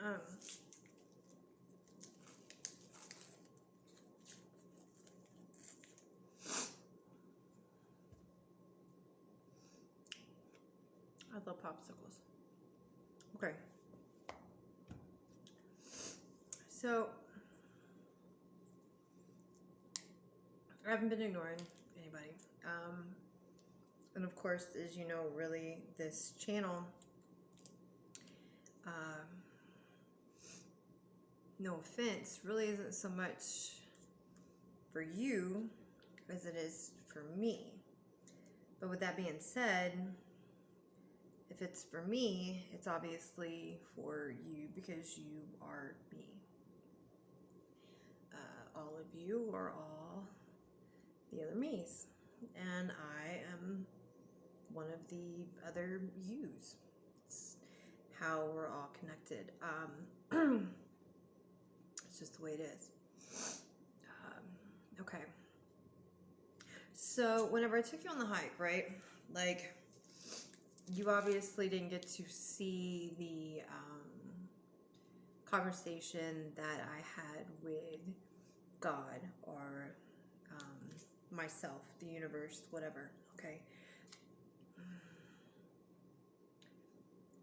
I love popsicles. Okay. So, I haven't been ignoring anybody. And of course, as you know, really, this channel, no offense, really isn't so much for you as it is for me. But with that being said, if it's for me, it's obviously for you because you are me. All of you are all the other me's. And I am one of the other yous. It's how we're all connected. It's just the way it is. Okay. So whenever I took you on the hike, right? Like, you obviously didn't get to see the conversation that I had with God or myself, the universe, whatever. Okay.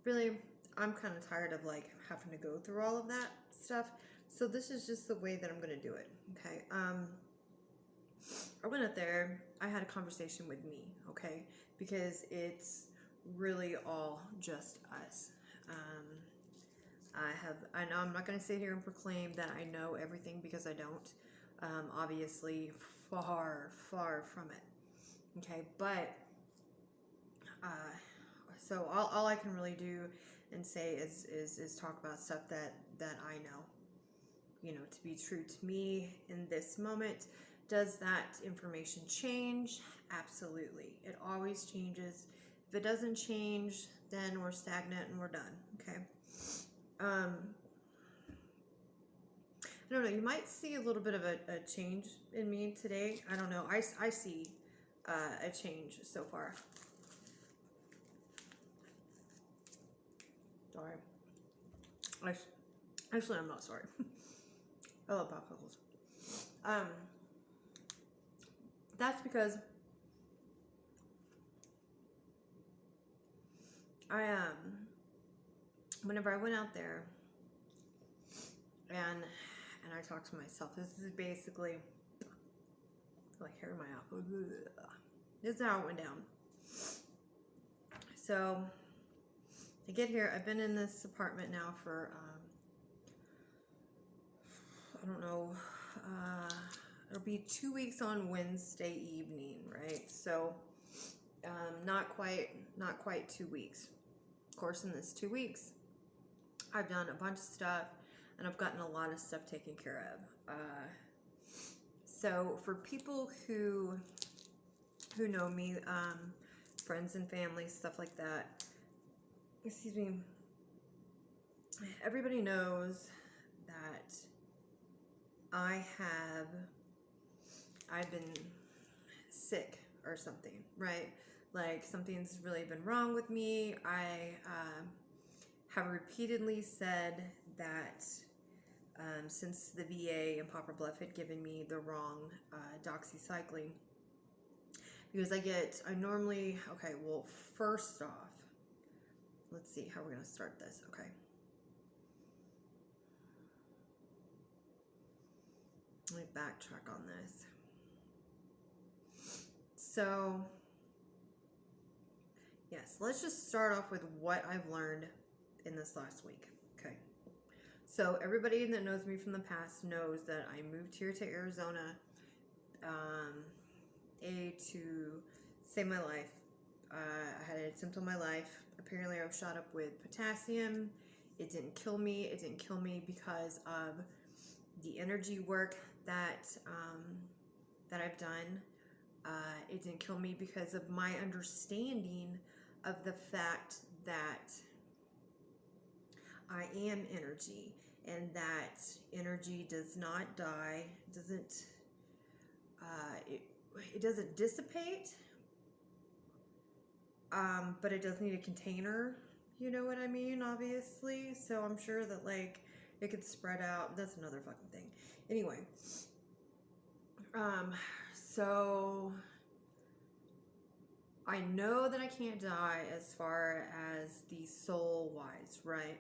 Really, I'm kind of tired of like having to go through all of that stuff. So this is just the way that I'm going to do it. Okay. I went up there. I had a conversation with me. Okay. Because it's really all just us. I know I'm not going to sit here and proclaim that I know everything because I don't. Obviously, far from it. Okay, but so all I can really do and say is talk about stuff that I know, you know, to be true to me in this moment. Does that information change? Absolutely. It always changes. If it doesn't change, then we're stagnant and we're done. Okay. I don't know. You might see a little bit of a change in me today. I don't know. I see a change so far. Sorry. Actually, I'm not sorry. I love popsicles. That's because I whenever I went out there and I talked to myself, this is basically like hair in my mouth. This is how it went down. So to get here, I've been in this apartment now for I don't know, it'll be 2 weeks on Wednesday evening, right? So not quite 2 weeks. Of course, in this 2 weeks, I've done a bunch of stuff and I've gotten a lot of stuff taken care of. So for people who know me, friends and family, stuff like that, excuse me, everybody knows that I've been sick or something, right? Like something's really been wrong with me. I have repeatedly said that since the VA in Poplar Bluff had given me the wrong doxycycline, because I normally, okay, well, first off, let's see how we're going to start this, okay. Let me backtrack on this. So, yes, let's just start off with what I've learned in this last week, okay. So everybody that knows me from the past knows that I moved here to Arizona to save my life. I had an attempt on my life. Apparently I was shot up with potassium. It didn't kill me. It didn't kill me because of the energy work that I've done. It didn't kill me because of my understanding of the fact that I am energy and that energy does not die, it doesn't dissipate, but it does need a container, You know what I mean? Obviously. So I'm sure that, like, it could spread out. That's another fucking thing. Anyway. So I know that I can't die as far as the soul wise, right?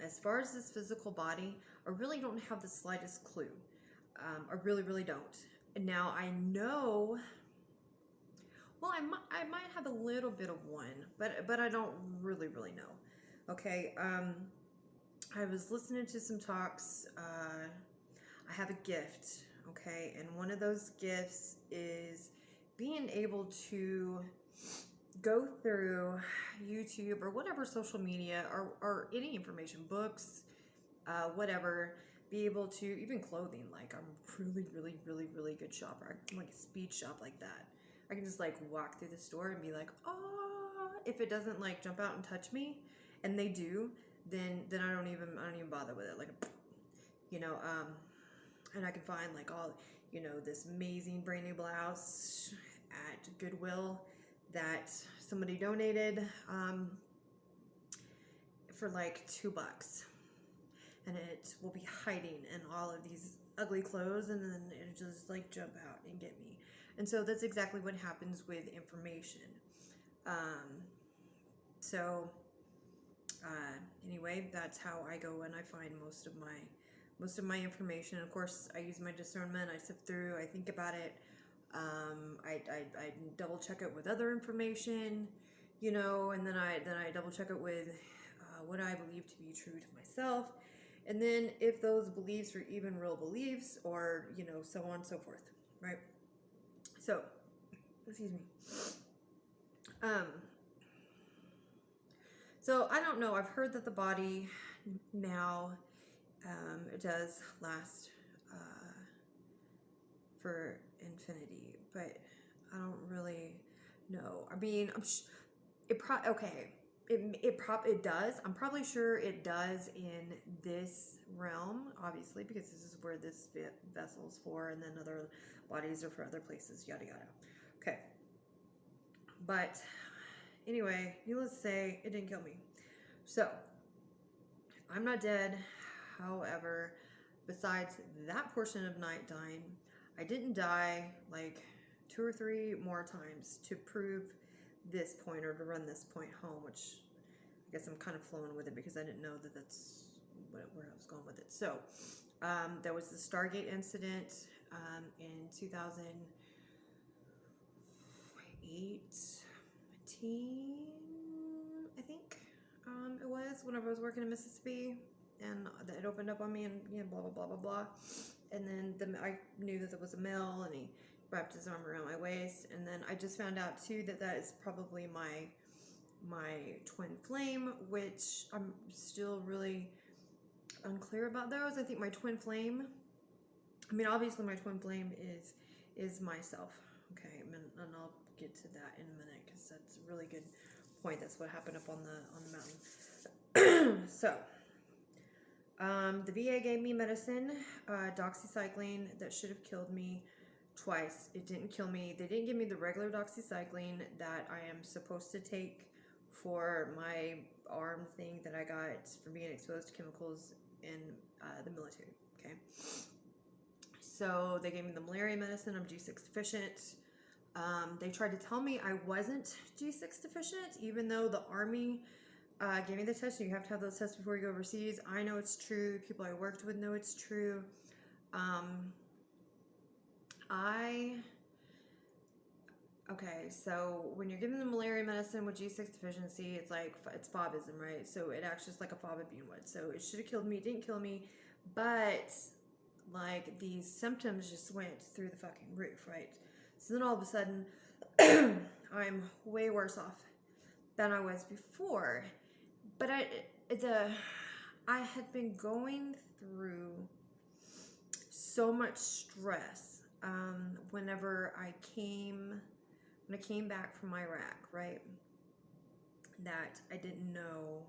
As far as this physical body, I really don't have the slightest clue. I really, really don't. Now I know. Well, I might have a little bit of one, but I don't really, really know. Okay. I was listening to some talks. I have a gift. Okay, and one of those gifts is being able to go through YouTube or whatever social media or any information, books, whatever, be able to, even clothing, like I'm really, really, really, really good shopper. I'm like a speed shop like that. I can just like walk through the store and be like, oh, if it doesn't like jump out and touch me, and they do, then I don't even bother with it. Like, you know, and I can find like all, you know, this amazing brand new blouse at Goodwill that somebody donated for like $2, and it will be hiding in all of these ugly clothes, and then it'll just like jump out and get me. And so that's exactly what happens with information. So anyway, that's how I go and I find most of my information. Of course, I use my discernment. I sift through. I think about it. I double check it with other information, you know, and then I double check it with what I believe to be true to myself, and then if those beliefs are even real beliefs, or you know, so on and so forth, right? So, excuse me. So I don't know. I've heard that the body now it does last for infinity, but I don't really know. I mean, it does. I'm probably sure it does in this realm, obviously, because this is where this vessel's for, and then other bodies are for other places, yada yada. Okay. But anyway, needless to say, it didn't kill me. So I'm not dead. However, besides that portion of night dying, I didn't die like 2 or 3 more times to prove this point, or to run this point home, which I guess I'm kind of flowing with it because I didn't know that that's where I was going with it. So there was the Stargate incident in 2018, I think it was, whenever I was working in Mississippi, and it opened up on me, and you know, blah blah blah blah blah. And then I knew that there was a male, and he wrapped his arm around my waist. And then I just found out too that that is probably my twin flame, which I'm still really unclear about those. I think my twin flame, I mean, obviously my twin flame is myself. Okay, and I'll get to that in a minute because that's a really good point. That's what happened up on the mountain. So the VA gave me medicine, doxycycline, that should have killed me twice. It didn't kill me. They didn't give me the regular doxycycline that I am supposed to take for my arm thing that I got for being exposed to chemicals in the military. Okay. So they gave me the malaria medicine. I'm G6 deficient. They tried to tell me I wasn't G6 deficient, even though the Army gave me the test. You have to have those tests before you go overseas. I know it's true. People I worked with know it's true. Okay, so when you're given the malaria medicine with G6 deficiency, it's like, it's fobism, right? So it acts just like a fobabine would. So it should have killed me. It didn't kill me. But, like, these symptoms just went through the fucking roof, right? So then all of a sudden, I'm way worse off than I was before. But I had been going through so much stress whenever I came back from Iraq, right? That I didn't know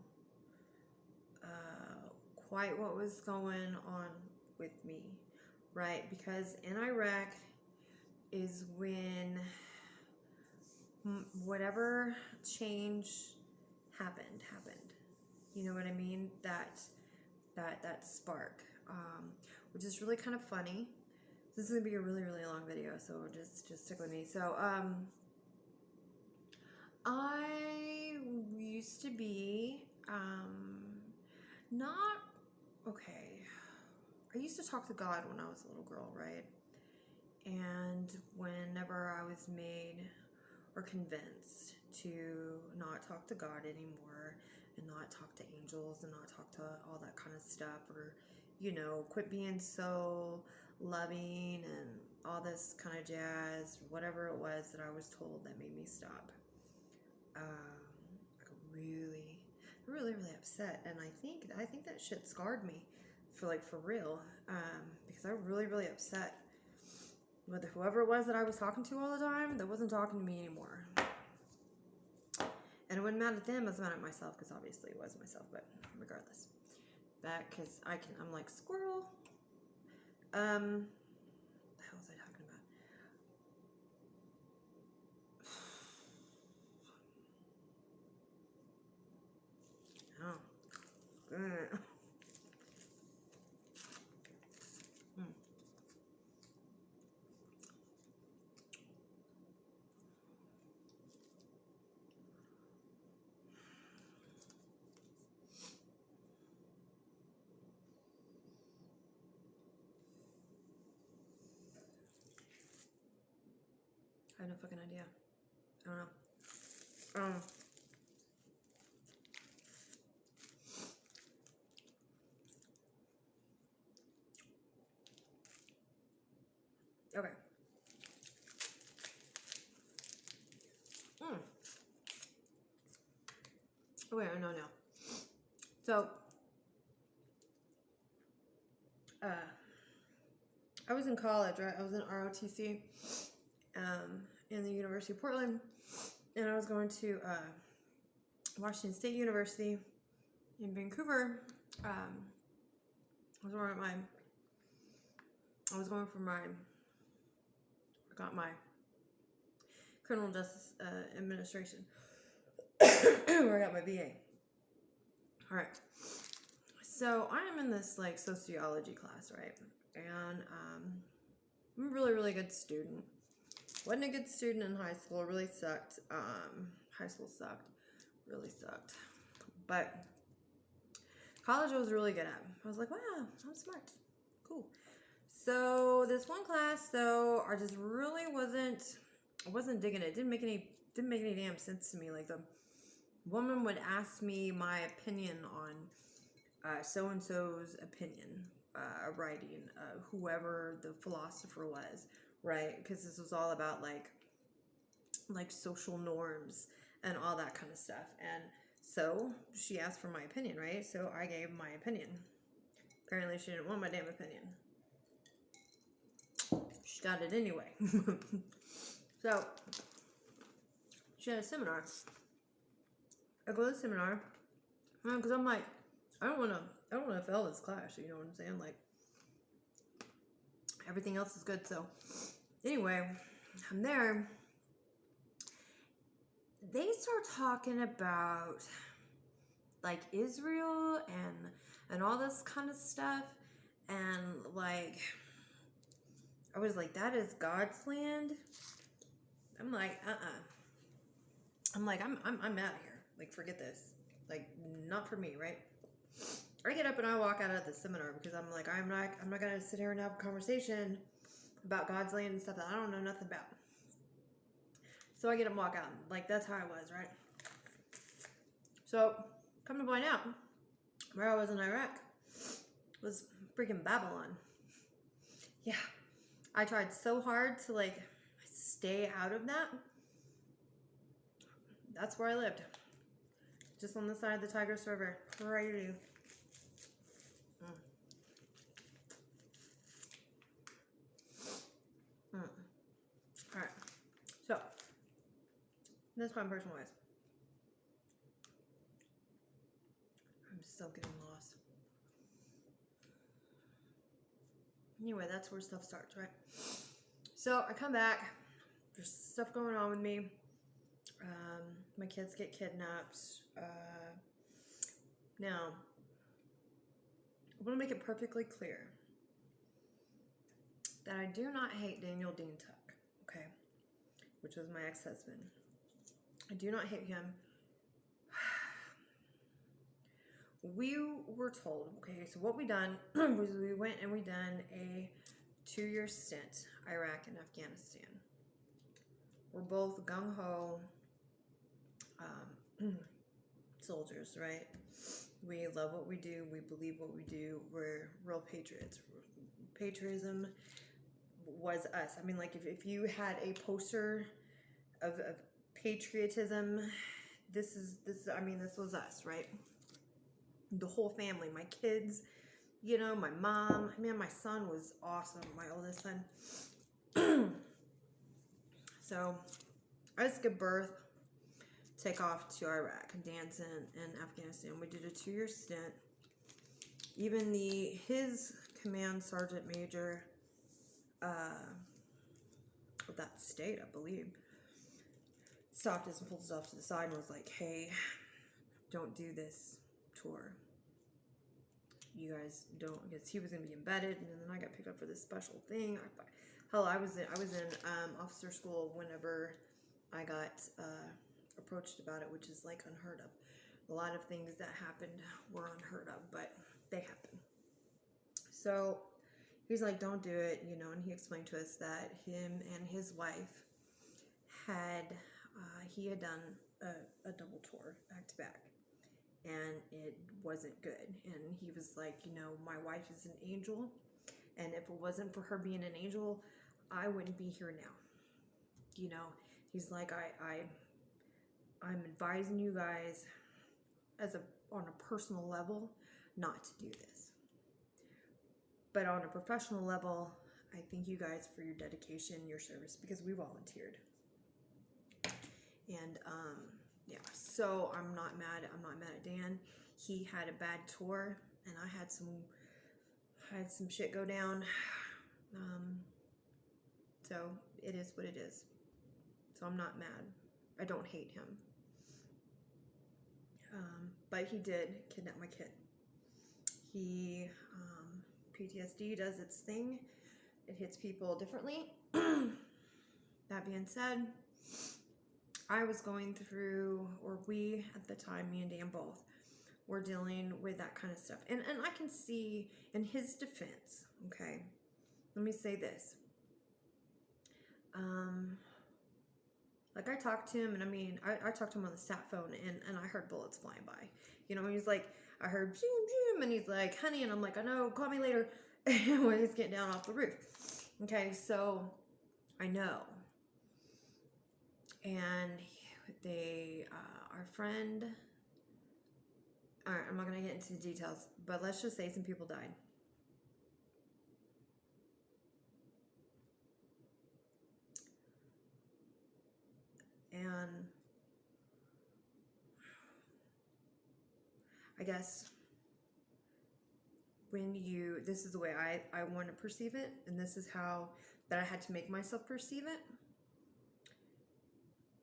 quite what was going on with me, right? Because in Iraq is when whatever change happened. You know what I mean? That spark, which is really kind of funny. This is gonna be a really, really long video, so just stick with me. So, I used to be, not, okay. I used to talk to God when I was a little girl, right? And whenever I was made or convinced to not talk to God anymore and not talk to angels and not talk to all that kind of stuff, or, you know, quit being so loving and all this kind of jazz, whatever it was that I was told that made me stop. I got really, really, really upset, and I think that shit scarred me for real, because I was really, really upset with whoever it was that I was talking to all the time that wasn't talking to me anymore. And I wasn't mad at them, I was mad at myself, because obviously it was myself, but regardless. Back, because I'm like, squirrel. What the hell was I talking about? Oh. I have no fucking idea. I don't know. Okay. Oh, wait, no. So, I was in college, right? I was in ROTC, in the University of Portland, and I was going to Washington State University in Vancouver. I got my criminal justice administration, where I got my BA. All right. So I am in this like sociology class, right? And I'm a really, really good student. Wasn't a good student in high school. Really sucked. High school sucked. Really sucked. But college I was really good at. I was like, wow, I'm smart. Cool. So this one class though, I just really I wasn't digging it. It didn't make any damn sense to me. Like, the woman would ask me my opinion on so-and-so's opinion, writing, whoever the philosopher was, right? Because this was all about like social norms and all that kind of stuff. And so she asked for my opinion, right? So I gave my opinion. Apparently she didn't want my damn opinion. She got it anyway. So she had a seminar. I go to the seminar because I'm like, I don't want to fail this class. You know what I'm saying? Like, everything else is good. So anyway, I'm there. They start talking about like Israel and all this kind of stuff, and like, I was like, that is God's land. I'm like, I'm like, I'm out of here. Like, forget this. Like, not for me, right? I get up and I walk out of the seminar because I'm like, I'm not gonna sit here and have a conversation about God's land and stuff that I don't know nothing about. So I get up and walk out. Like, that's how I was, right? So, come to find out, where I was in Iraq was freaking Babylon. Yeah. I tried so hard to, like, stay out of that. That's where I lived. Just on the side of the Tigris River. Right here. Alright. So, that's my personal ways. I'm still getting lost. Anyway, that's where stuff starts, right? So I come back. There's stuff going on with me. My kids get kidnapped. Now, I want to make it perfectly clear that I do not hate Daniel Dean Tuck, okay, which was my ex-husband. I do not hate him. We were told, okay, so what we done was we went and we done a 2-year stint, Iraq and Afghanistan. We're both gung-ho soldiers, right? We love what we do. We believe what we do. We're real patriots. Patriotism was us. I mean, like, if you had a poster of patriotism, this was us, right? The whole family, my kids, you know, my mom. Man, my son was awesome, my oldest son. So I just give birth, take off to Iraq, dance in Afghanistan. We did a 2-year stint. Even his command sergeant major of that state, I believe, stopped us and pulled us off to the side and was like, hey, don't do this tour. You guys don't, because he was going to be embedded, and then I got picked up for this special thing. Hell, I was in officer school whenever I got approached about it, which is like unheard of. A lot of things that happened were unheard of, but they happened. So he's like, don't do it, you know, and he explained to us that him and his wife he had done a double tour back to back, and it wasn't good. And he was like, you know, my wife is an angel, and if it wasn't for her being an angel, I wouldn't be here now. You know, he's like, I'm advising you guys on a personal level not to do this. But on a professional level, I thank you guys for your dedication, your service, because we volunteered. And yeah, so I'm not mad at Dan. He had a bad tour, and I had some shit go down. So it is what it is. So I'm not mad. I don't hate him. But he did kidnap my kid. He PTSD does its thing. It hits people differently. That being said, I was going through, or we at the time, me and Dan both, were dealing with that kind of stuff. And I can see in his defense, okay, let me say this. Like, I talked to him, and I mean, I talked to him on the sat phone, and I heard bullets flying by. You know, he's like, I heard zoom, zoom, and he's like, honey, and I'm like, I know, call me later, when he's getting down off the roof. Okay, so I know. And our friend, all right, I'm not going to get into the details, but let's just say some people died. And I guess this is the way I want to perceive it, and this is how that I had to make myself perceive it.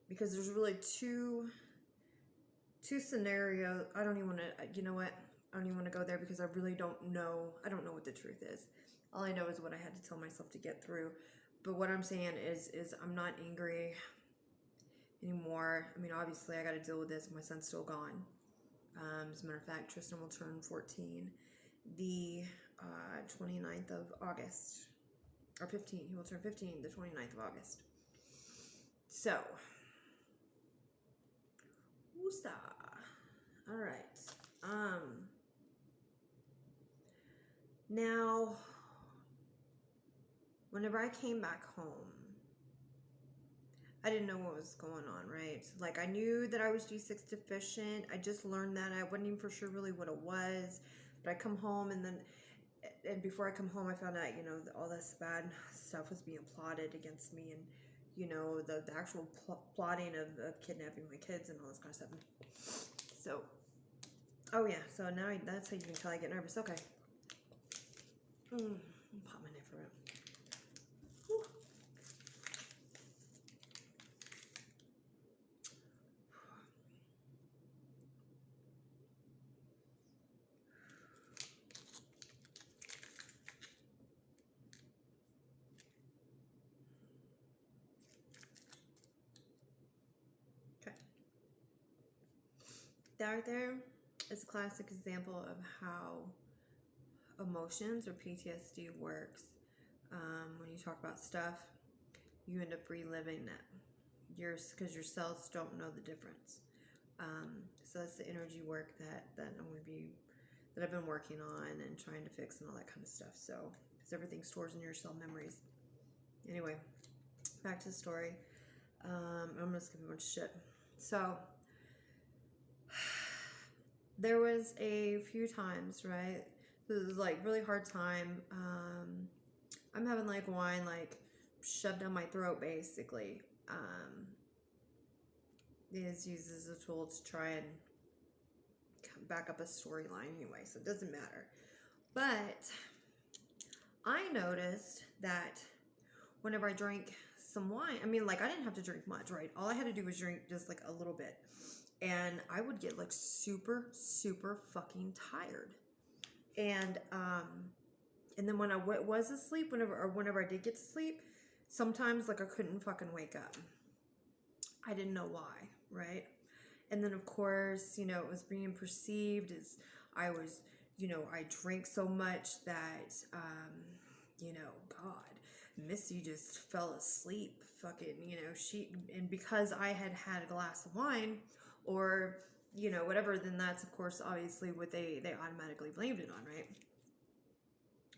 Because there's really two scenarios. I don't even want to, you know what? I don't even want to go there because I really don't know. I don't know what the truth is. All I know is what I had to tell myself to get through. But what I'm saying is I'm not angry anymore. I mean, obviously I got to deal with this. My son's still gone. As a matter of fact, Tristin will turn 14 the 29th of August. Or 15. He will turn 15 the 29th of August. So, woosah. All right. Now, whenever I came back home, I didn't know what was going on, right? So, like, I knew that I was G6 deficient. I just learned that. I wasn't even for sure really what it was. But I come home, and before I come home, I found out, you know, all this bad stuff was being plotted against me, and, you know, the actual plotting of kidnapping my kids and all this kind of stuff. So, oh yeah, so now that's how you can tell I get nervous. Okay. Pop my neck for it. there is a classic example of how emotions or PTSD works. When you talk about stuff, you end up reliving that. Because your cells don't know the difference. So that's the energy work that I've been working on and trying to fix and all that kind of stuff. So, because everything stores in your cell memories. Anyway, back to the story. I'm gonna skip a bunch of shit. So, there was a few times, right? This was like really hard time. I'm having like wine like shoved down my throat, basically. Is used as a tool to try and back up a storyline anyway, so it doesn't matter. But I noticed that whenever I drank some wine, I mean, like, I didn't have to drink much, right? All I had to do was drink just like a little bit, and I would get like super, super fucking tired. And then when I was asleep, whenever I did get to sleep, sometimes like I couldn't fucking wake up. I didn't know why, right? And then of course, you know, it was being perceived as I was, you know, I drank so much that, you know, God, Missy just fell asleep, fucking, you know, and because I had had a glass of wine or, you know, whatever, then that's of course obviously what they automatically blamed it on, right?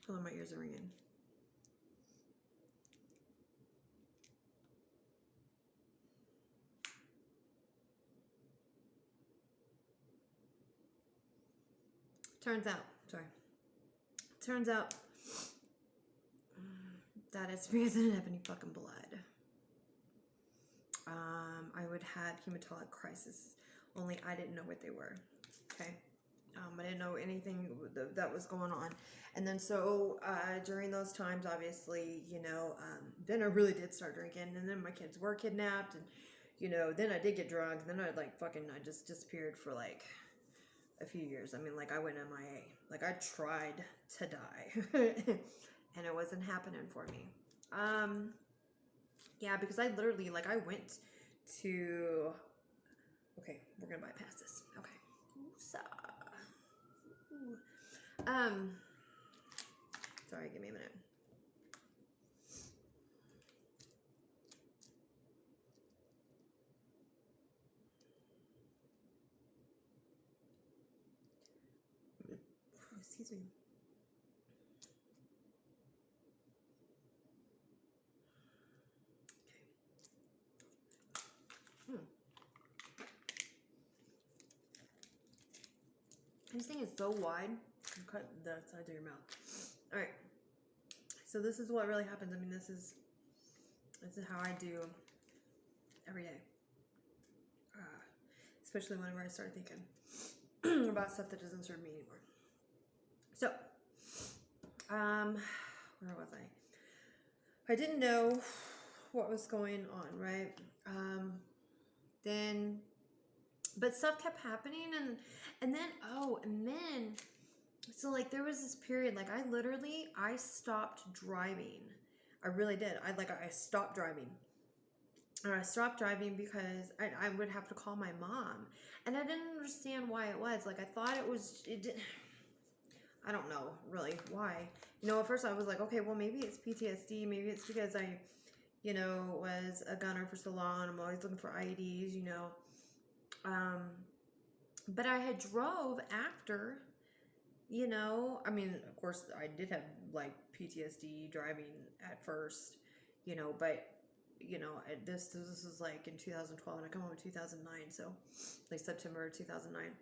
Hold on, my ears are ringing. Turns out that it's because I didn't have any fucking blood. I would have hematologic crisis, only I didn't know what they were. Okay. I didn't know anything that was going on. And then so during those times, obviously, you know, then I really did start drinking, and then my kids were kidnapped, and, you know, then I did get drunk, and then I just disappeared for like a few years. I mean, like, I went MIA. Like, I tried to die and it wasn't happening for me. Yeah, because I literally, like, I went to, okay, we're gonna bypass this. Okay. Sorry, give me a minute. Excuse me. Okay. This thing is so wide. You cut the sides of your mouth. All right. So this is what really happens. I mean, this is how I do every day. Especially whenever I start thinking about stuff that doesn't serve me anymore. So, where was I? I didn't know what was going on, right? But stuff kept happening, and then, so like there was this period, like I stopped driving. I really did. I stopped driving. And I stopped driving because I would have to call my mom, and I didn't understand why it was. Like, I thought I don't know really why. You know, at first I was like, okay, well, maybe it's PTSD. Maybe it's because I, you know, was a gunner for so long. I'm always looking for IEDs, you know. But I had drove after, you know, I mean, of course I did have like PTSD driving at first, you know, but you know, this was like in 2012, and I come home in 2009, so like September 2009.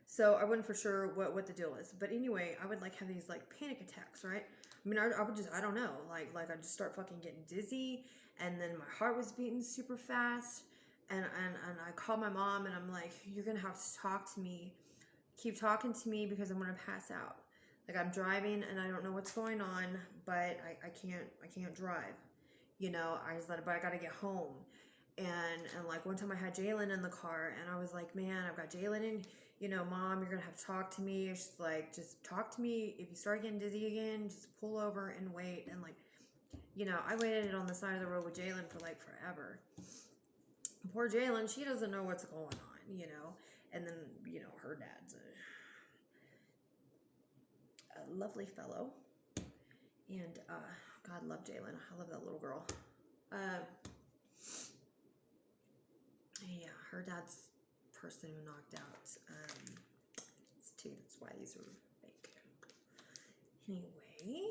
So I wasn't for sure what the deal is, but anyway, I would like have these like panic attacks, right? I mean, I would just, I don't know, like I just start fucking getting dizzy, and then my heart was beating super fast, and I called my mom, and I'm like, you're gonna have to talk to me, keep talking to me, because I'm gonna pass out. Like, I'm driving and I don't know what's going on, but I can't drive. You know, but I gotta get home. And like one time I had Jalen in the car, and I was like, man, I've got Jalen in, you know, Mom, you're gonna have to talk to me. She's like, just talk to me. If you start getting dizzy again, just pull over and wait. And like, you know, I waited on the side of the road with Jalen for like forever. poor Jalen, she doesn't know what's going on, you know. And then, you know, her dad's a lovely fellow. And God love Jalen. I love that little girl. Yeah, her dad's the person who knocked out his tooth. That's why these are fake. Anyway,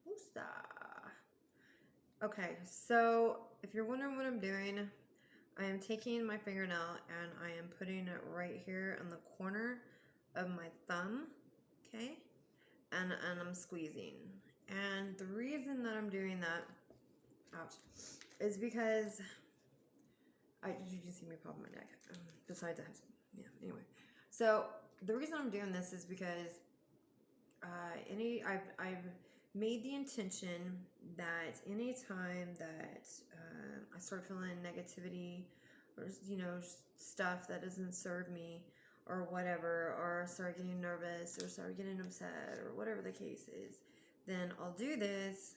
who's that? Okay, so if you're wondering what I'm doing, I am taking my fingernail and I am putting it right here in the corner of my thumb, okay? And I'm squeezing. And the reason that I'm doing that, ouch, is because you can see me pop my neck. Besides, anyway. So the reason I'm doing this is because I've made the intention that anytime that I start feeling negativity or, you know, stuff that doesn't serve me or whatever, or start getting nervous or start getting upset or whatever the case is, then I'll do this.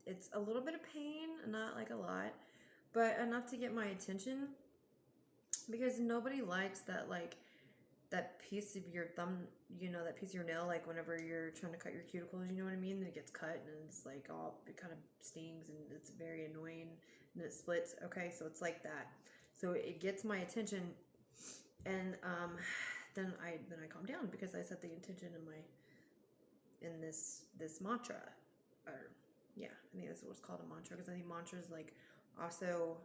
It's a little bit of pain, not like a lot, but enough to get my attention, because nobody likes that, like, that piece of your thumb, you know, that piece of your nail, like whenever you're trying to cut your cuticles, you know what I mean? Then it gets cut and it's like all, it kind of stings and it's very annoying and it splits. Okay, so it's like that. So it gets my attention, and then I calm down because I set the intention in this mantra, or yeah, I think that's what's called a mantra, because I think mantra is like also,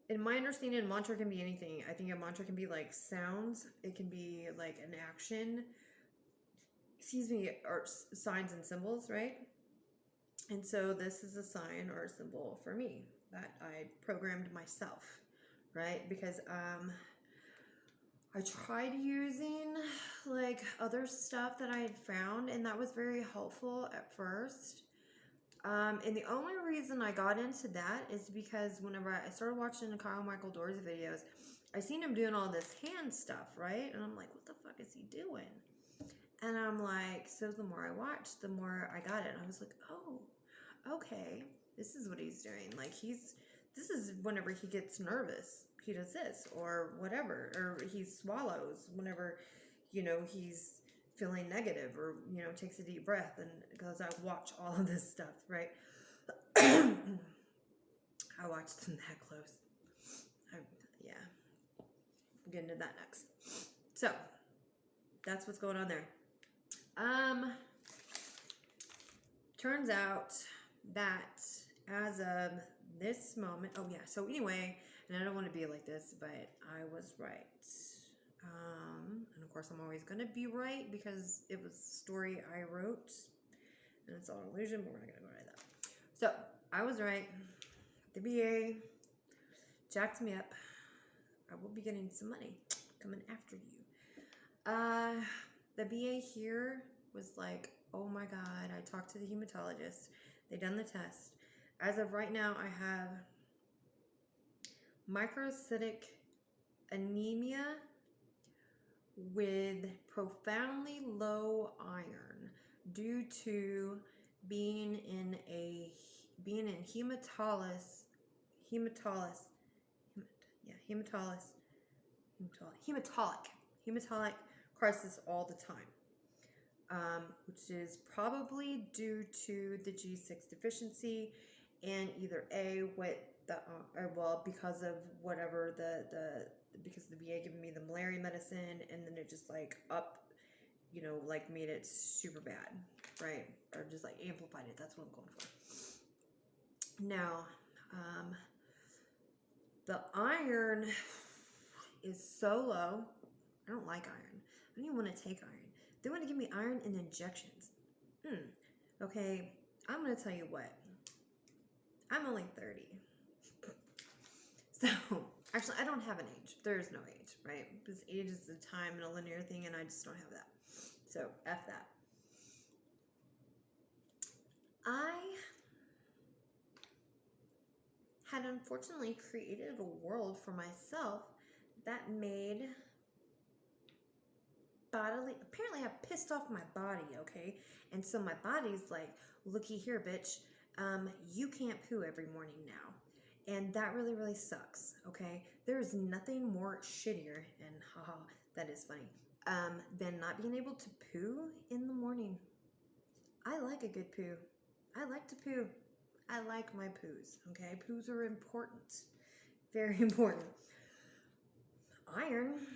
in my understanding, a mantra can be anything. I think a mantra can be like sounds. It can be like an action. Or signs and symbols, right? And so this is a sign or a symbol for me that I programmed myself, right? Because I tried using like other stuff that I had found, and that was very helpful at first. And the only reason I got into that is because whenever I started watching Kyle Michael Dory's videos, I seen him doing all this hand stuff, right? And I'm like, what the fuck is he doing? And I'm like, so the more I watched, the more I got it. And I was like, oh, okay, this is what he's doing. Like this is whenever he gets nervous, he does this or whatever, or he swallows whenever, you know, he's feeling negative, or, you know, takes a deep breath. And because I watch all of this stuff, right? I watched them that close. Yeah, we'll get into that next. So that's what's going on there. Turns out that as of this moment, oh yeah, so anyway, and I don't want to be like this, but I was right. And of course I'm always going to be right because it was a story I wrote, and it's all an illusion, but we're not going to go into that. So I was right. The VA jacked me up. I will be getting some money coming after you. The VA here was like, oh my God, I talked to the hematologist. They done the test. As of right now, I have microcytic anemia with profoundly low iron due to being in hematolic crisis all the time, which is probably due to the G6 deficiency, and either because of whatever because the VA giving me the malaria medicine, and then it just like like made it super bad, right? Or just like amplified it. That's what I'm going for. Now, the iron is so low. I don't like iron. I don't even want to take iron. They want to give me iron in injections. Okay, I'm going to tell you what. I'm only 30. So, actually, I don't have an age. There is no age, right? Because age is a time and a linear thing, and I just don't have that. So, F that. I had unfortunately created a world for myself that made apparently I pissed off my body, okay? And so my body's like, looky here, bitch, you can't poo every morning now. And that really, really sucks, okay? There is nothing more shittier, and haha, that is funny, than not being able to poo in the morning. I like a good poo. I like to poo. I like my poos, okay? Poos are important. Very important. Iron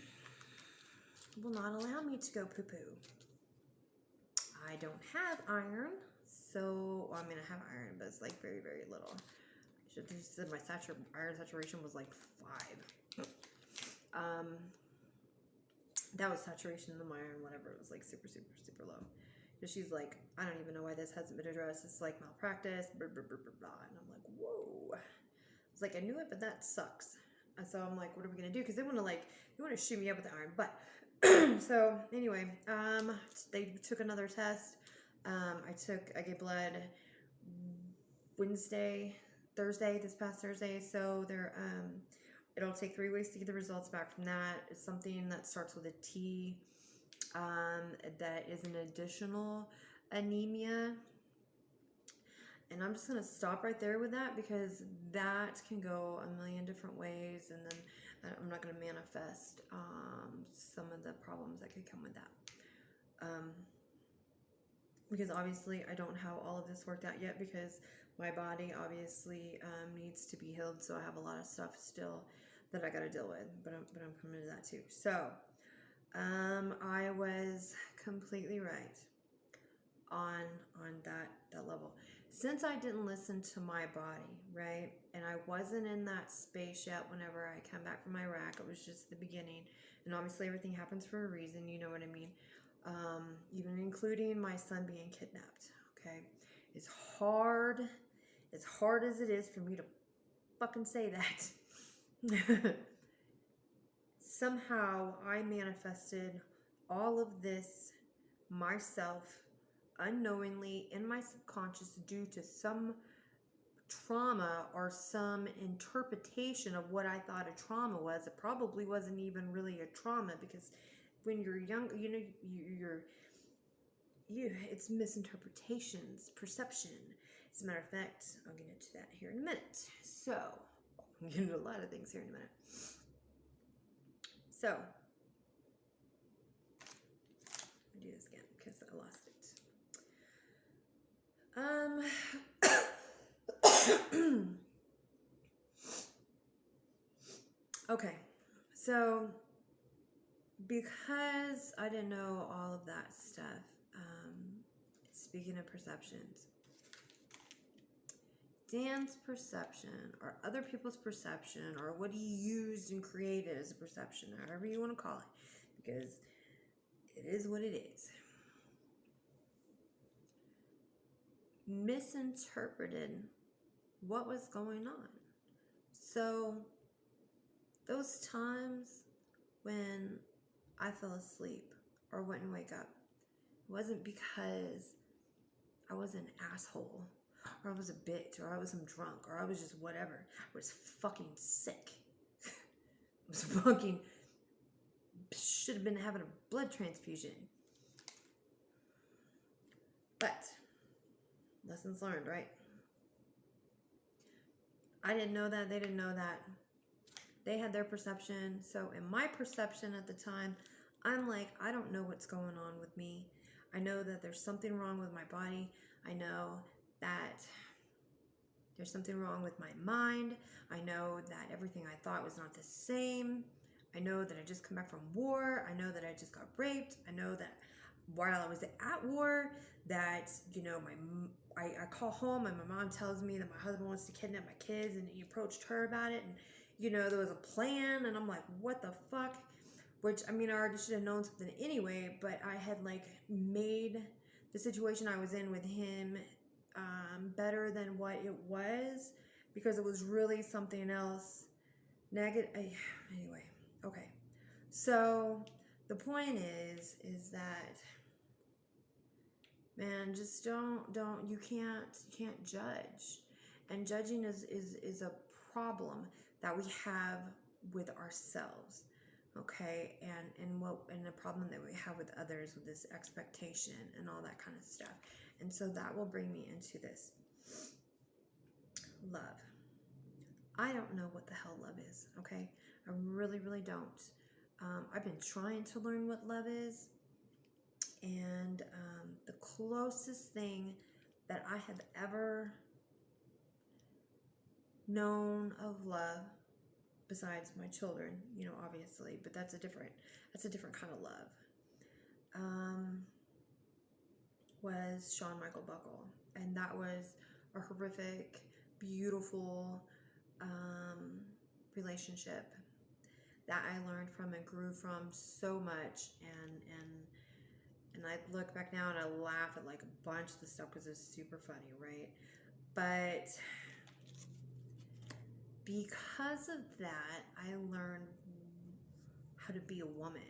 will not allow me to go poo-poo. I don't have iron, so, well, I mean, I have iron, but it's like very, very little. I should have said my iron saturation was like 5. That was saturation in the iron, whatever. It was like super, super, super low. And she's like, I don't even know why this hasn't been addressed. It's like malpractice, blah, blah, blah, blah, blah. And I'm like, whoa. I was like, I knew it, but that sucks. And so I'm like, what are we going to do? Because they want to shoot me up with the iron. But, so anyway, they took another test. I gave blood Thursday, this past Thursday. So it'll take 3 weeks to get the results back from that. It's something that starts with a T. That is an additional anemia. And I'm just going to stop right there with that because that can go a million different ways. And then I'm not going to manifest some of the problems that could come with that. Because obviously I don't have all of this worked out yet because my body obviously needs to be healed. So I have a lot of stuff still that I got to deal with. But I'm coming to that too. So I was completely right on that level. Since I didn't listen to my body, right? And I wasn't in that space yet whenever I come back from Iraq. It was just the beginning. And obviously everything happens for a reason, you know what I mean? Even including my son being kidnapped, okay? As hard as it is for me to fucking say that. Somehow I manifested all of this myself unknowingly in my subconscious due to some trauma or some interpretation of what I thought a trauma was. It probably wasn't even really a trauma because when you're young, you know, it's misinterpretations, perception. As a matter of fact, I'll get into that here in a minute. So, I'll get into a lot of things here in a minute. So, let me do this again because I lost it. Okay, so because I didn't know all of that stuff, speaking of perceptions, Dan's perception or other people's perception or what he used and created as a perception, however you want to call it, because it is what it is, misinterpreted what was going on. So those times when I fell asleep or wouldn't wake up, it wasn't because I was an asshole or I was a bitch or I was some drunk or I was just whatever. I was fucking sick. I was fucking should have been having a blood transfusion. But lessons learned, right? I didn't know that. They didn't know that. They had their perception. So in my perception at the time, I'm like, I don't know what's going on with me. I know that there's something wrong with my body. I know that there's something wrong with my mind. I know that everything I thought was not the same. I know that I just come back from war. I know that I just got raped. I know that while I was at war, that, you know, I call home and my mom tells me that my husband wants to kidnap my kids and he approached her about it. And, you know, there was a plan and I'm like, what the fuck? Which, I mean, I already should have known something anyway, but I had like made the situation I was in with him better than what it was because it was really something else negative. Anyway, okay. So the point is that, man, just you can't judge. And judging is a problem that we have with ourselves. Okay, and the problem that we have with others with this expectation and all that kind of stuff. And so that will bring me into this. Love. I don't know what the hell love is, okay? I really, really don't. I've been trying to learn what love is, and the closest thing that I have ever known of love, besides my children, obviously, but that's a different kind of love, was Shawn Michael Buckle. And that was a horrific, beautiful relationship that I learned from and grew from so much. And I look back now and I laugh at like a bunch of the stuff because it's super funny, right? But because of that, I learned how to be a woman,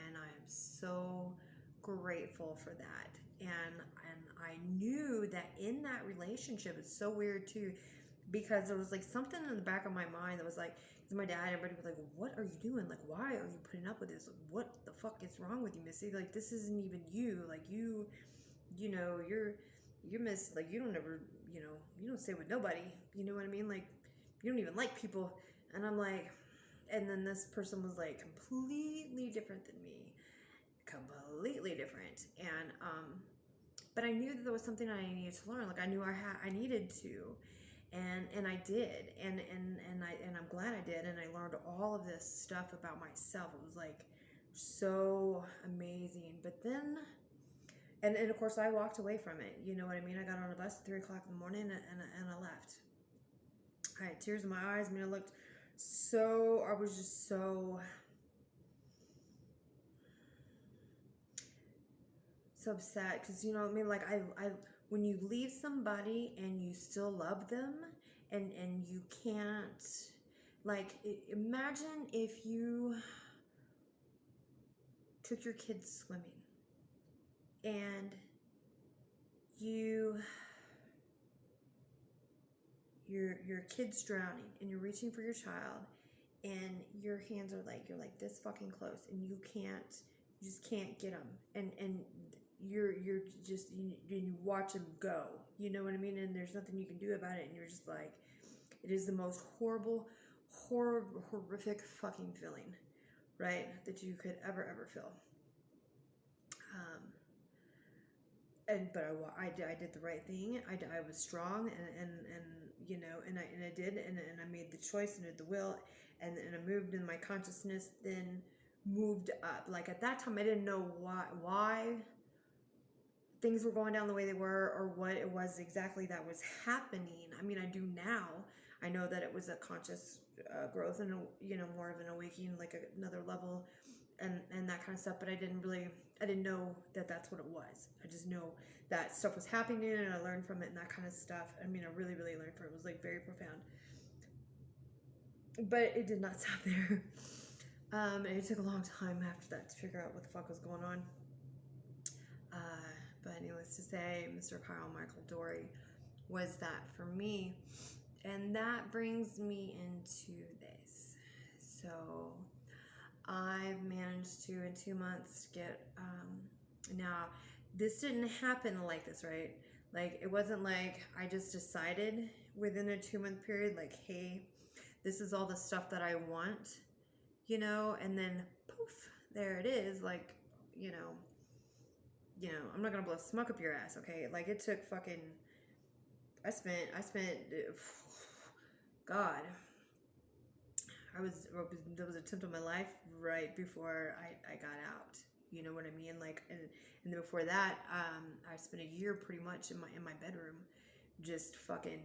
and I am so grateful for that. And I knew that in that relationship, it's so weird too, because there was like something in the back of my mind that was like, because my dad, everybody was like, "What are you doing? Like, why are you putting up with this? Like, what the fuck is wrong with you, Missy? Like, this isn't even you. Like, you're Miss. Like, you don't ever, you don't stay with nobody. You know what I mean? Like, you don't even like people." And I'm like, and then this person was like completely different than me, completely different. And but I knew that there was something I needed to learn. Like, I knew I needed to, and I did, and I'm glad I did. And I learned all of this stuff about myself. It was like so amazing. But then, and of course, I walked away from it. You know what I mean? I got on a bus at 3 o'clock in the morning, and I left. I had tears in my eyes. I mean, I was just so upset, because you know what I mean, like I when you leave somebody and you still love them, and you can't, like, imagine if you took your kids swimming and your kid's drowning and you're reaching for your child, and your hands are like, you're like this fucking close, and you just can't get them, and you're just, you watch them go, you know what I mean, and there's nothing you can do about it, and you're just like, it is the most horrific fucking feeling, right, that you could ever feel. But I did the right thing. I was strong, and I did, and I made the choice and did the will, and I moved in my consciousness, then moved up. Like, at that time, I didn't know why things were going down the way they were, or what it was exactly that was happening. I mean, I do now. I know that it was a conscious growth, and more of an awakening, like another level, and that kind of stuff. But I didn't know that that's what it was. I just know that stuff was happening, and I learned from it, and that kind of stuff. I mean, I really, really learned from it. It was like very profound. But it did not stop there. And it took a long time after that to figure out what the fuck was going on. But needless to say, Mr. Kyle Michael Dory was that for me. And that brings me into this. So I've managed to, in 2 months, get, now, this didn't happen like this, right? Like, it wasn't like I just decided within a 2-month period, like, hey, this is all the stuff that I want, and then poof, there it is. Like, I'm not gonna blow smoke up your ass, okay? Like, it took fucking, I spent, God, there was a attempt on my life right before I got out. You know what I mean? Like, and then before that, I spent a year pretty much in my bedroom, just fucking,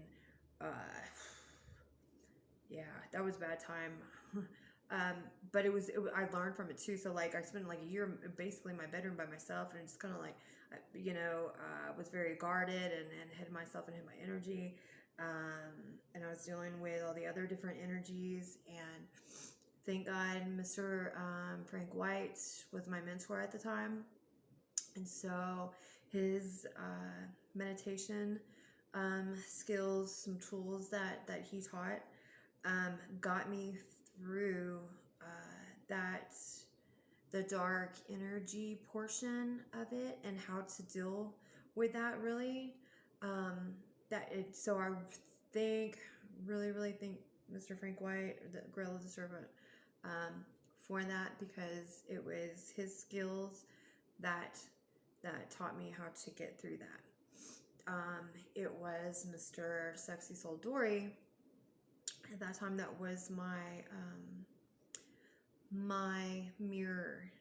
yeah, that was a bad time. But I learned from it too. So, like, I spent like a year basically in my bedroom by myself, and just kind of like, was very guarded, and hid myself and hid my energy. And I was dealing with all the other different energies, and thank God Mr. Frank White was my mentor at the time. And so his meditation skills, some tools that he taught, got me through the dark energy portion of it, and how to deal with that, really. So I think, really, really think Mr. Frank White, the Gorilla the Serpent, for that, because it was his skills that taught me how to get through that. It was Mr. Sexy Soul Dory at that time that was my mirror,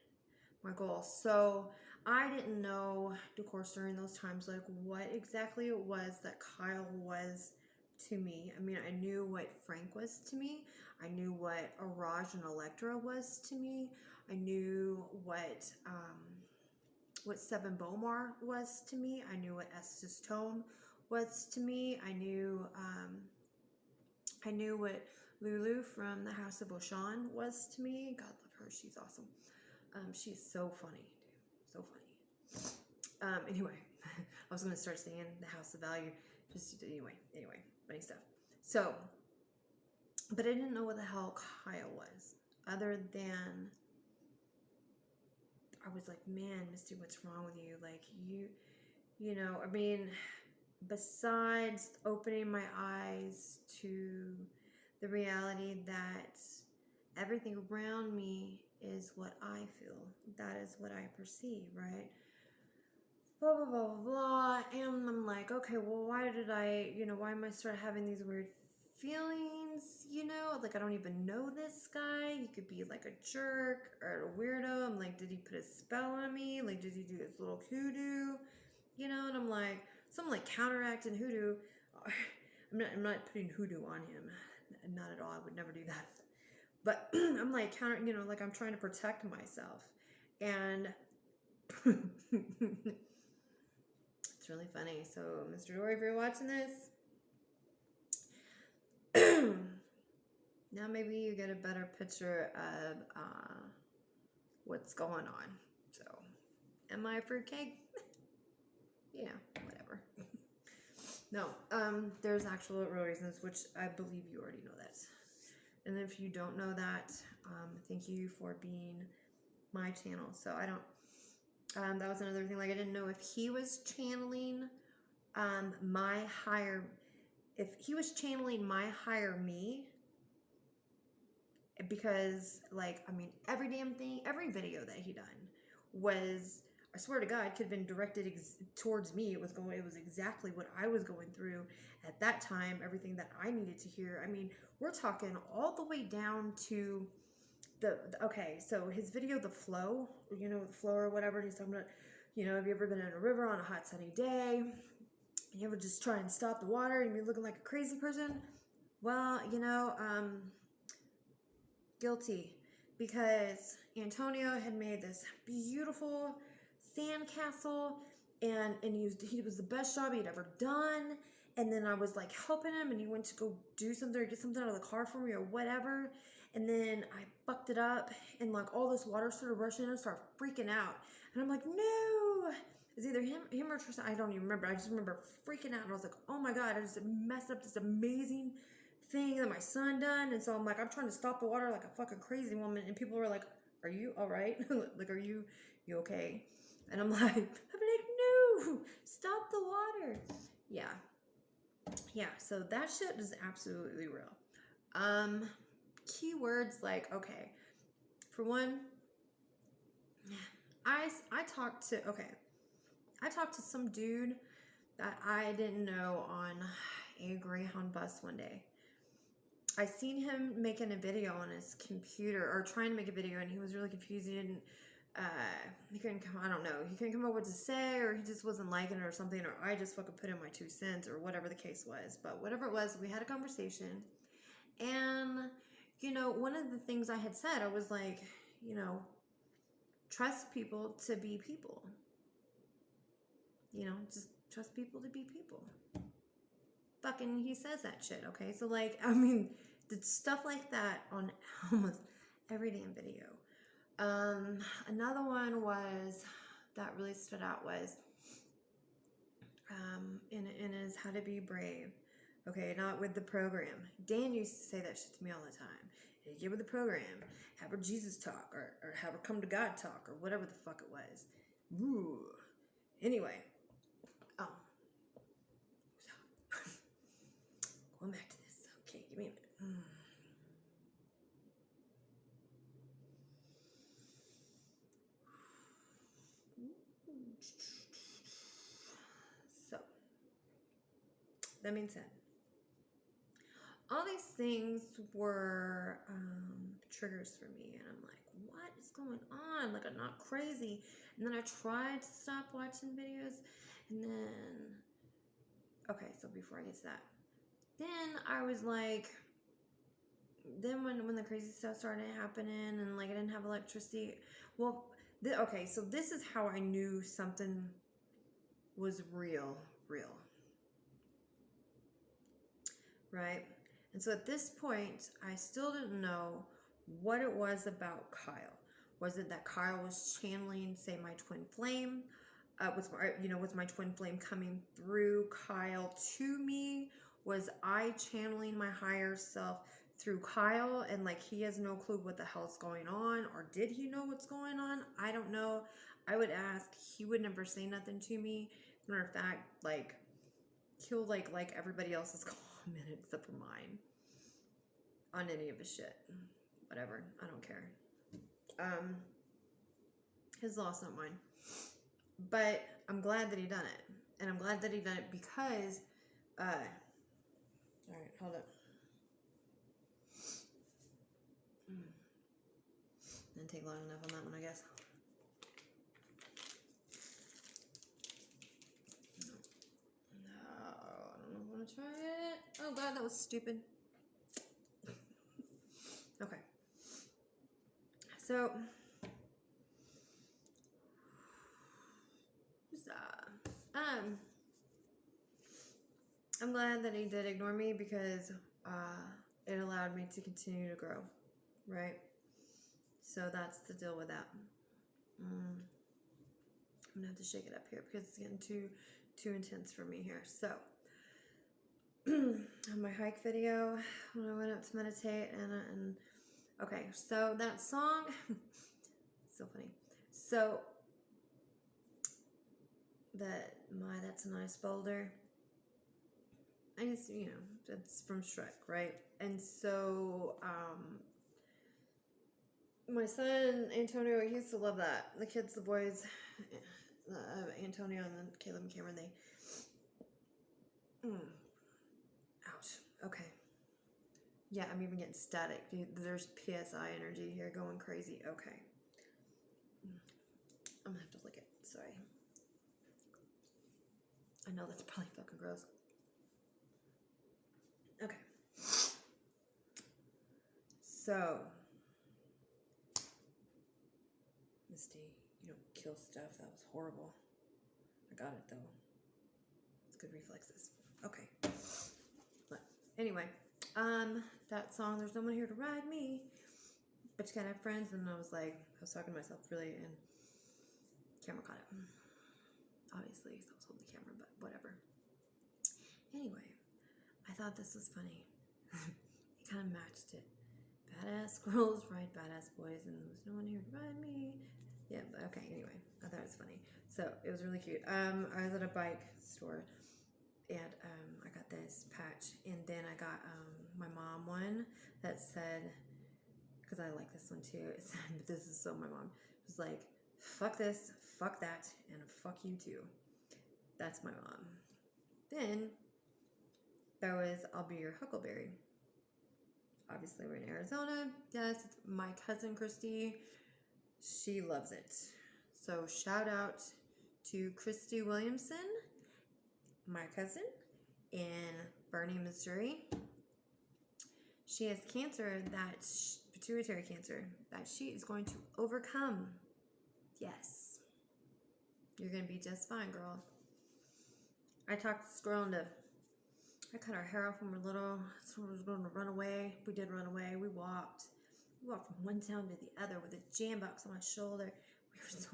my goal. So I didn't know, of course, during those times, like what exactly it was that Kyle was to me. I mean, I knew what Frank was to me. I knew what Araj and Electra was to me. I knew what Seven Bomar was to me. I knew what Estes Tone was to me. I knew what Lulu from the House of Oshan was to me. God love her. She's awesome. She's so funny, dude. So funny. Anyway, I was going to start saying the House of Value. Anyway, funny stuff. So, but I didn't know what the hell Kyle was, other than I was like, man, Misty, what's wrong with you? Like, you know, I mean, besides opening my eyes to the reality that everything around me is what I feel. That is what I perceive, right? Blah, blah, blah, blah, blah. And I'm like, okay, well, why am I start having these weird feelings, Like, I don't even know this guy. He could be like a jerk or a weirdo. I'm like, did he put a spell on me? Like, did he do his little hoodoo? And I'm like, some like counteracting hoodoo. I'm not putting hoodoo on him. Not at all. I would never do that. But I'm like like I'm trying to protect myself. And it's really funny. So, Mr. Dory, if you're watching this, now maybe you get a better picture of what's going on. So, am I a fruitcake? Yeah, whatever. No, there's actual real reasons, which I believe you already know that. And if you don't know that, thank you for being my channel. So I don't, that was another thing. Like, I didn't know if he was channeling if he was channeling my higher me, because, like, I mean, every damn thing, every video that he done was, I swear to God, could have been directed towards me. It was exactly what I was going through at that time, everything that I needed to hear. I mean, we're talking all the way down to okay, so his video, The Flow, the flow or whatever, he's talking about, have you ever been in a river on a hot sunny day? You ever just try and stop the water and you're looking like a crazy person? Well, guilty, because Antonio had made this beautiful sandcastle, and he was the best job he'd ever done. And then I was like helping him, and he went to go do something or get something out of the car for me or whatever. And then I fucked it up, and like all this water started rushing in and started freaking out. And I'm like, no! It's either him or Tristin. I don't even remember. I just remember freaking out, and I was like, oh my God, I just messed up this amazing thing that my son done. And so I'm like, I'm trying to stop the water like a fucking crazy woman, and people were like, are you all right? Like, are you okay? And I'm like, no, stop the water. Yeah, so that shit is absolutely real. Keywords, like, okay, for one, I talked to some dude that I didn't know on a Greyhound bus one day. I seen him making a video on his computer, or trying to make a video, and he was really confused. He didn't, he couldn't come up with what to say, or he just wasn't liking it or something, or I just fucking put in my 2 cents, or whatever the case was. But whatever it was, we had a conversation, and, one of the things I had said, I was like, trust people to be people. Just trust people to be people. Fucking, he says that shit, okay? So, like, I mean, the stuff like that on almost every damn video. Another one that really stood out was, in his How to Be Brave. Okay, not with the program. Dan used to say that shit to me all the time. Hey, get with the program. Have her Jesus talk, or have her come to God talk, or whatever the fuck it was. Ooh. Anyway. Oh. Going back to this. Okay, give me a minute. So, that being said, all these things were triggers for me, and I'm like, what is going on? Like, I'm not crazy. And then I tried to stop watching videos, and then, okay, so before I get to that, then I was like, then when the crazy stuff started happening, and like I didn't have electricity, well, okay, so this is how I knew something was real, right? And so at this point, I still didn't know what it was about Kyle. Was it that Kyle was channeling, say, my twin flame? Was my twin flame coming through Kyle to me? Was I channeling my higher self through Kyle, and like he has no clue what the hell's going on, or did he know what's going on? I don't know. I would ask. He would never say nothing to me. As a matter of fact, like he'll like everybody else's comment except for mine on any of his shit. Whatever. I don't care. His loss, not mine. But I'm glad that he done it. And I'm glad that he done it because alright, hold up. Didn't take long enough on that one, I guess. No, I don't know if I want to try it. Oh god, that was stupid. Okay. So I'm glad that he did ignore me because it allowed me to continue to grow, right? So that's the deal with that. I'm gonna have to shake it up here because it's getting too intense for me here. So on my hike video, when I went up to meditate, and okay, so that song, so funny. So that's a nice boulder. I just, it's from Shrek, right? And so, my son, Antonio, he used to love that. The kids, the boys, Antonio and then Caleb and Cameron, ouch, okay. Yeah, I'm even getting static. There's PSI energy here going crazy. Okay. I'm gonna have to lick it, sorry. I know that's probably fucking gross. Okay. So, Misty, you don't kill stuff. That was horrible. I got it though. It's good reflexes. Okay. But anyway, that song, There's No One Here to Ride Me, but you gotta have friends, and I was talking to myself really, and camera caught it. Obviously, so I was holding the camera, but whatever. Anyway, I thought this was funny. It kind of matched it. Badass girls ride badass boys, and there's no one here to ride me. Yeah, but okay, anyway, I thought it was funny. So it was really cute. I was at a bike store, and I got this patch, and then I got my mom one that said, because I like this one too, it said, but this is so my mom. It was like, fuck this, fuck that, and fuck you too. That's my mom. Then there was, I'll be your huckleberry. Obviously, we're in Arizona. Yes, it's my cousin Christy. She loves it. So shout out to Christy Williamson, my cousin, in Bernie, Missouri. She has cancer, pituitary cancer, that she is going to overcome. Yes. You're going to be just fine, girl. I talked this girl into, I cut our hair off when we were little. Someone was going to run away. We did run away. We walked from one town to the other with a jam box on my shoulder. We were so...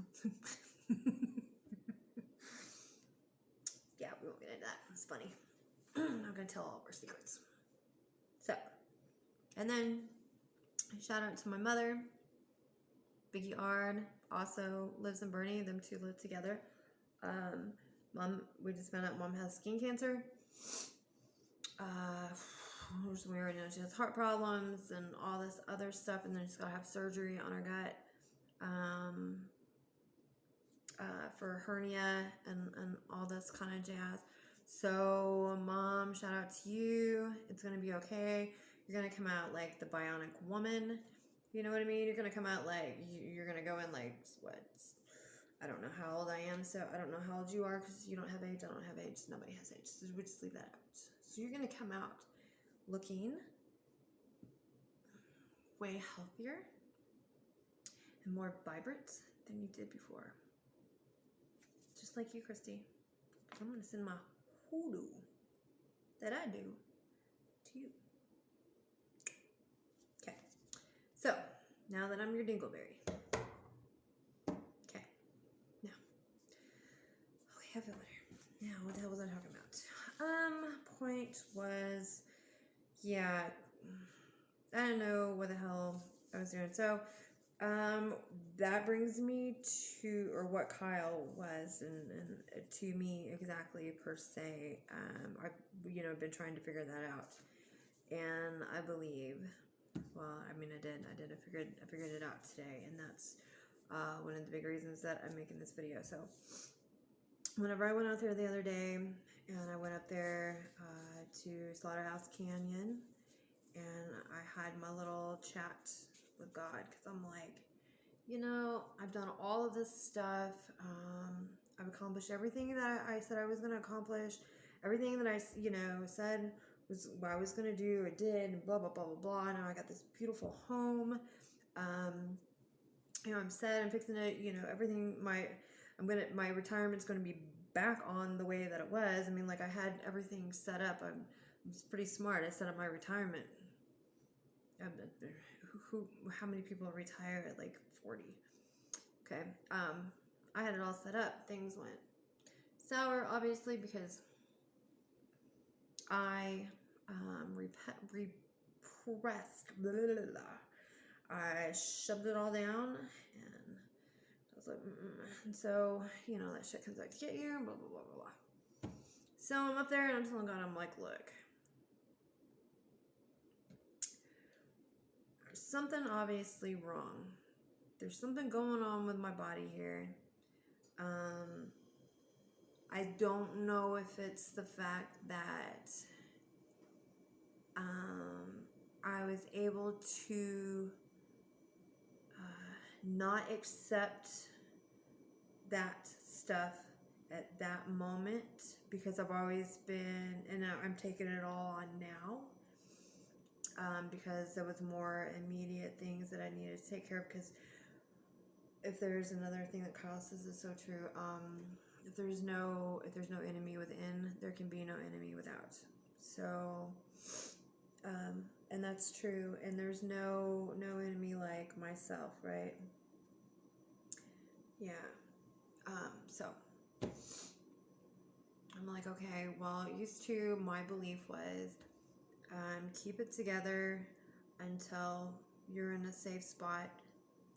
Yeah, we won't get into that. It's funny. I'm not going to tell all of our secrets. So, and then shout out to my mother. Biggie Ard also lives in Bernie. Them two live together. Mom, we just found out Mom has skin cancer. We already know she has heart problems and all this other stuff, and then she's got to have surgery on her gut. for hernia and all this kind of jazz. So, Mom, shout out to you. It's going to be okay. You're going to come out like the bionic woman. You know what I mean? You're going to come out like, you're going to go in like, what? I don't know how old I am, so I don't know how old you are because you don't have age. I don't have age. Nobody has age. So we just leave that out. So you're going to come out looking way healthier and more vibrant than you did before. Just like you, Christy. I'm going to send my hoodoo that I do to you. Okay. So, now that I'm your dingleberry. Okay. Now. Okay, I feel better. Now, what the hell was I talking about? Point was, yeah, I don't know what the hell I was doing. So, that brings me to, or what Kyle was, and to me exactly per se. I've, been trying to figure that out, and I believe, well, I mean, I figured it out today, and that's one of the big reasons that I'm making this video. So, whenever I went out there the other day, and I went up there to Slaughterhouse Canyon, and I had my little chat with God, because I'm like, I've done all of this stuff. I've accomplished everything that I said I was going to accomplish. Everything that I, said was what I was going to do, I did, and blah, blah, blah, blah, blah. Now I got this beautiful home. I'm set. I'm fixing it. Everything, my retirement's going to be back on the way that it was. I mean, like, I had everything set up. I'm pretty smart. I set up my retirement. How many people retire at like 40? Okay. I had it all set up. Things went sour, obviously, because I repressed. Blah, blah, blah, blah. I shoved it all down, and I was like, and so, that shit comes back to get you, blah, blah, blah, blah, blah. So I'm up there, and I'm telling God, I'm like, look, there's something obviously wrong. There's something going on with my body here. I don't know if it's the fact that I was able to not accept that stuff at that moment, because I've always been, and I'm taking it all on now, because there was more immediate things that I needed to take care of. Because if there's another thing that Kyle says is so true, if there's no enemy within, there can be no enemy without. So, and that's true. And there's no enemy like myself, right? Yeah. So I'm like, okay, well, used to, my belief was, keep it together until you're in a safe spot.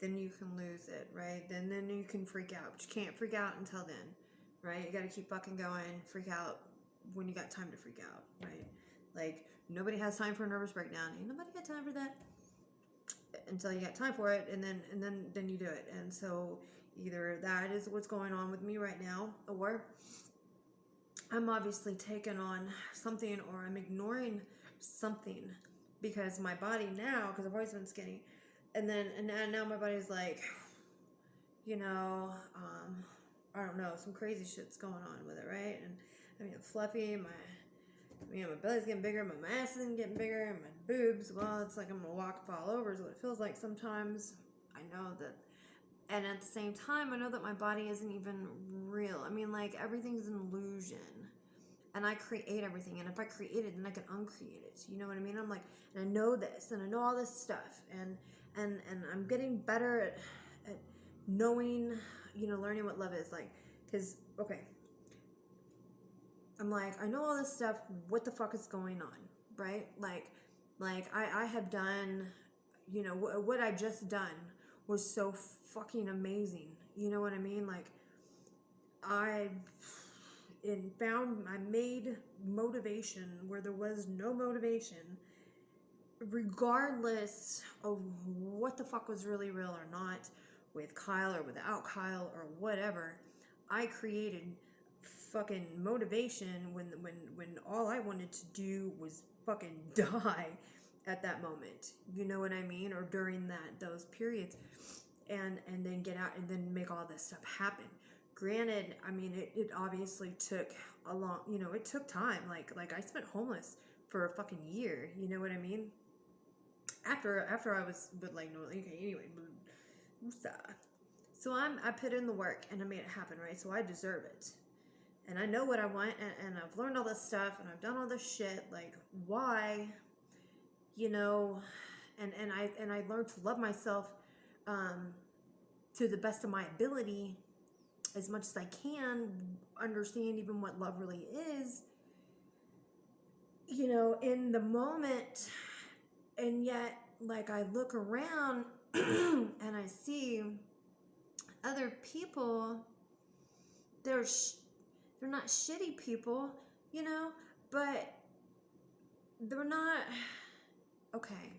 Then you can lose it, right? Then you can freak out. But you can't freak out until then, right? You got to keep fucking going. Freak out when you got time to freak out, right? Like, nobody has time for a nervous breakdown. Ain't nobody got time for that until you got time for it, and then you do it. And so either that is what's going on with me right now, or I'm obviously taking on something, or I'm ignoring something, because my body now, because I've always been skinny, and now my body's like, I don't know, some crazy shit's going on with it, right? And I mean, fluffy, my belly's getting bigger, my mass is getting bigger, and my boobs, well, it's like I'm gonna walk and fall over is what it feels like sometimes. I know that, and at the same time, I know that my body isn't even real. I mean, like, everything's an illusion, and I create everything, and if I create it, then I can uncreate it. You know what I mean? I'm like, and I know this, and I know all this stuff, and I'm getting better at knowing, learning what love is like. Because, okay, I'm like, I know all this stuff. What the fuck is going on, right? Like I have done, what I just done was so fucking amazing. You know what I mean? Like, I made motivation where there was no motivation, regardless of what the fuck was really real or not, with Kyle or without Kyle or whatever, I created fucking motivation when all I wanted to do was fucking die at that moment. You know what I mean? Or during those periods. And then get out and then make all this stuff happen. Granted, I mean, it obviously took a long, it took time. Like I spent homeless for a fucking year. You know what I mean? After I was, but like, no, okay, anyway. So I put in the work and I made it happen, right? So I deserve it. And I know what I want, and I've learned all this stuff, and I've done all this shit. Like, why, and I learned to love myself to the best of my ability, as much as I can, understand even what love really is, in the moment. And yet, like, I look around and I see other people. They're not shitty people, but they're not okay.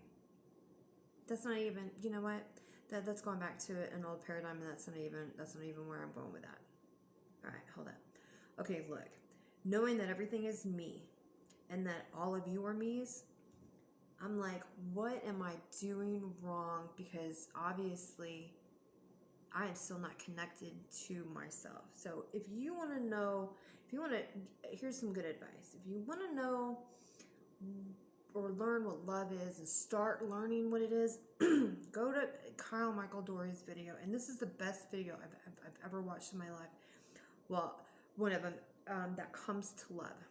That's not even, you know what? That's going back to an old paradigm, and that's not even where I'm going with that. All right, hold up. Okay, look. Knowing that everything is me and that all of you are me's, I'm like, what am I doing wrong? Because obviously I am still not connected to myself. So if you want to know, here's some good advice. If you want to know or learn what love is and start learning what it is, go to Kyle Michael Dory's video. And this is the best video I've ever watched in my life. Well, one of them that comes to love,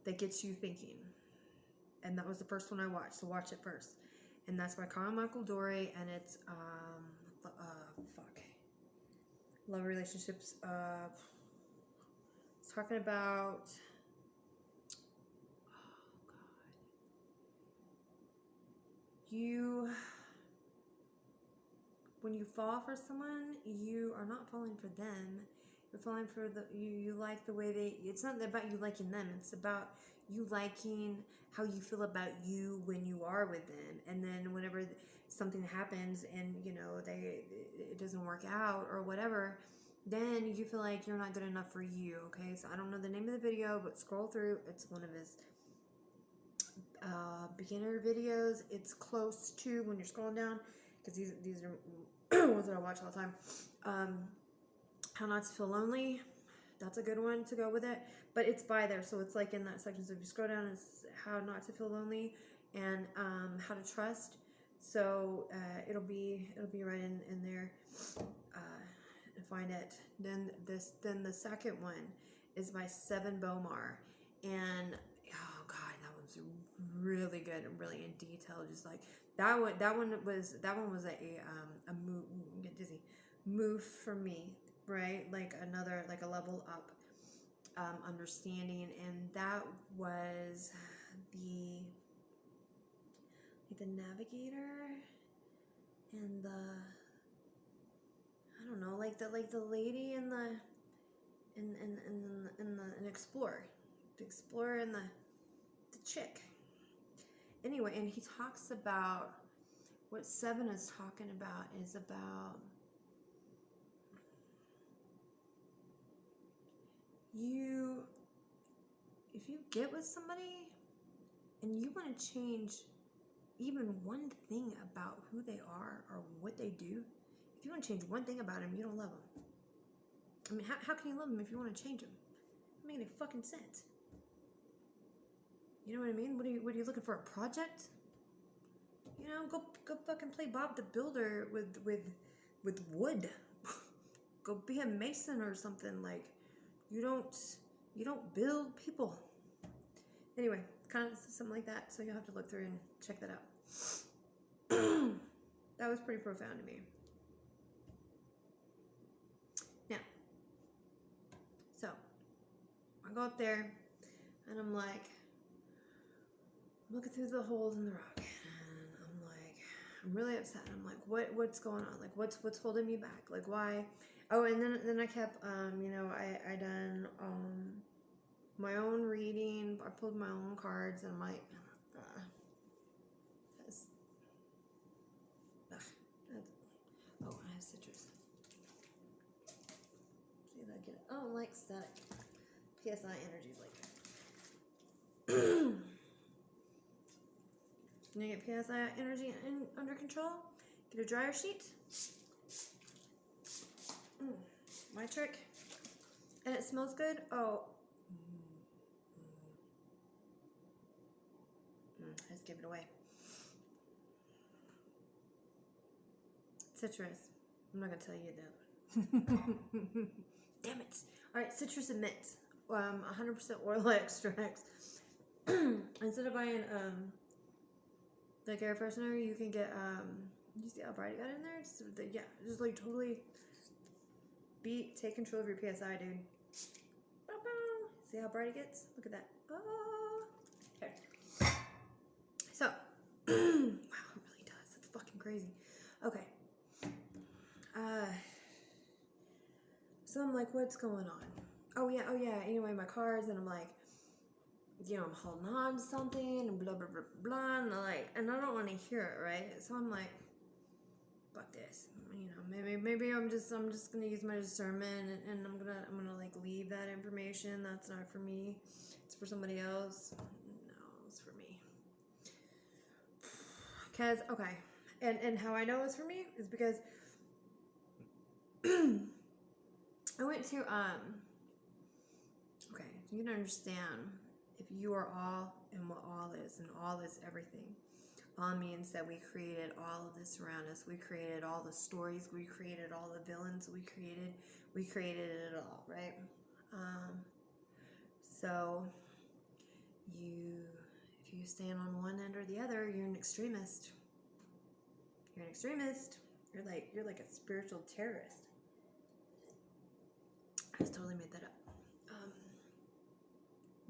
that gets you thinking. And that was the first one I watched, so watch it first. And that's by Kyle Michael Dory, and it's love relationships. It's talking about, when you fall for someone, you are not falling for them. You're falling for you like the way it's not about you liking them. It's about you liking how you feel about you when you are with them. And then whenever something happens and, it doesn't work out or whatever, then you feel like you're not good enough for you. Okay. So I don't know the name of the video, but scroll through. It's one of his beginner videos. It's close to, when you're scrolling down, because these are ones that I watch all the time. How Not to Feel Lonely. That's a good one to go with it. But it's by there, so it's like in that section. So if you scroll down, it's How Not to Feel Lonely and How to Trust. So it'll be right in there. Find it. Then the second one is by Seven Bomar, and oh god, that one's really good and really in detail. Just like that one was a move. Get dizzy. Move for me, right? Like a level up understanding, and that was the navigator and the, I don't know, like the lady and the explorer, the explorer and the chick. Anyway, and he talks about what Seven is talking about is about you. If you get with somebody and you want to change even one thing about who they are or what they do, if you want to change one thing about them, you don't love them. I mean, how can you love them if you want to change them? It doesn't make any fucking sense. You know what I mean? What are you looking for? A project? Go fucking play Bob the Builder with wood. Go be a mason or something. Like, you don't build people. Anyway, kind of something like that. So you'll have to look through and check that out. That was pretty profound to me. Now, so I go up there and I'm like, looking through the holes in the rock, and I'm like, I'm really upset. I'm like, what's going on? Like, what's holding me back? Like, why? Oh, and then I kept, I done my own reading. I pulled my own cards, and I'm like, get it. I don't like static. PSI energy is like. You get PSI energy under control. Get a dryer sheet. My trick. And it smells good. Oh. Let's give it away. Citrus. I'm not going to tell you that. Damn it. Alright, citrus and mint. 100% oil extracts. Instead of buying like air freshener, you can get you see how bright it got in there? Just like totally take control of your PSI, dude. See how bright it gets? Look at that. Okay. So wow, it really does. It's fucking crazy. Okay. So I'm like, what's going on? Oh yeah. Anyway, my car's, and I'm like, I'm holding on to something and blah blah blah blah, and I don't want to hear it, right? So I'm like, fuck this. Maybe I'm just gonna use my discernment, and I'm gonna like leave that information. That's not for me. It's for somebody else. No, it's for me. Cause okay, and how I know it's for me is because I went to okay, you can understand if you are all and what all is, and all is everything. All means that we created all of this around us. We created all the stories. We created all the villains. We created it all, right? So if you stand on one end or the other, you're an extremist. You're an extremist. You're like a spiritual terrorist. I just totally made that up.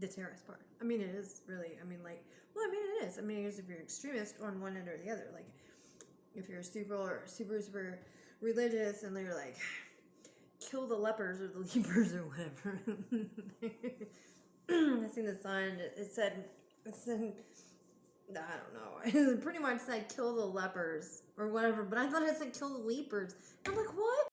The terrorist part. I mean, it is really. I mean, it is. I mean, if you're an extremist on one end or the other, like if you're super religious and they're like, kill the lepers or the lepers or whatever. I seen the sign. It said, I don't know. It pretty much said kill the lepers or whatever, but I thought it said kill the lepers. I'm like, what?